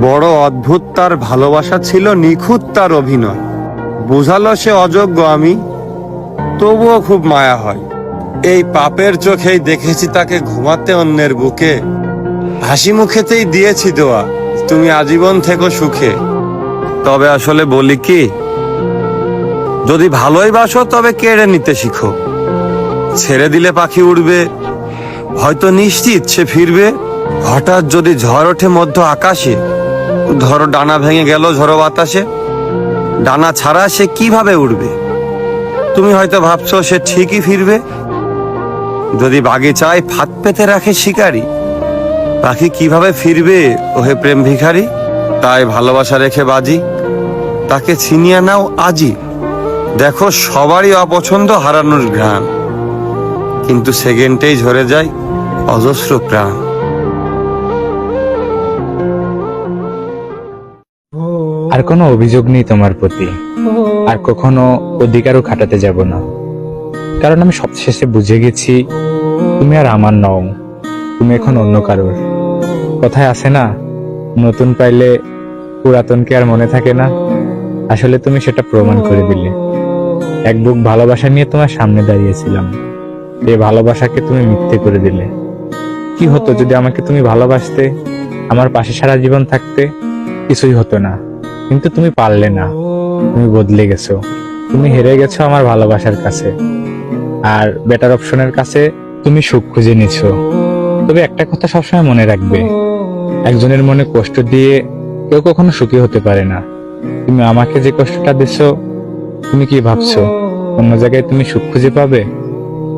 বড় অদ্ভুত তার ভালোবাসা ছিল, নিখুঁত তার অভিনয়। বুঝালো সে অযোগ্য আমি, তবুও খুব মায়া হয়। এই পাপের চোখেই দেখেছি তাকে ঘুমাতে অন্যের বুকে। হাসি মুখেতেই দিয়েছি দোয়া, তুমি আজীবন থেকো সুখে। তবে আসলে বলি কি, যদি ভালোই বাসো তবে কেড়ে নিতে শিখো। ছেড়ে দিলে পাখি উড়বে, হয়তো নিশ্চিত সে ফিরবে। হঠাৎ যদি ঝড় ওঠে মধ্য আকাশে, ধরো ডানা ভেঙে গেল ঝড়ো বাতাসে, ডানা ছাড়া সে কিভাবে উড়বে? তুমি হয়তো ভাবছো সে ঠিকই ফিরবে। যদি বাগিচায় ফাঁদ পেতে রাখে শিকারি, পাখি কিভাবে ফিরবে ওহে প্রেম ভিখারি? তাই ভালোবাসা রেখে বাজি, তাকে ছিনিয়ে নাও আজই। দেখো সবারই অপছন্দ হারানোর ঘ্রাণ, কিন্তু সেকেন্ডেই ঝরে যায় অজস্র প্রাণ। আর কোনো অভিযোগ নেই তোমার প্রতি, আর কখনো অধিকারও খাটাতে যাব না। কারণ আমি সবশেষে বুঝে গেছি তুমি আর আমার নও, তুমি এখন অন্য কারোর। কথায় আছে না, নতুন পাইলে পুরাতনকে আর মনে থাকে না। আসলে তুমি সেটা প্রমাণ করে দিলে। এক বুক ভালোবাসা নিয়ে তোমার সামনে দাঁড়িয়েছিলাম, এই ভালোবাসাকে তুমি মিথ্যে করে দিলে। কি হতো যদি আমাকে তুমি ভালোবাসতে, আমার পাশে সারা জীবন থাকতে? কিছুই হতো না, কিন্তু তুমি পারলে না। তুমি বদলে গেছো, তুমি হেরে গেছো আমার ভালোবাসার কাছে, আর বেটার অপশনের কাছে তুমি সুখ খুঁজে নিছো। তবে একটা কথা সবসময় মনে রাখবে, একজনের মনে কষ্ট দিয়ে কেউ কখনো সুখী হতে পারে না। তুমি আমাকে যে কষ্টটা দিছো, তুমি কি ভাবছো অন্য জায়গায় তুমি সুখ খুঁজে পাবে?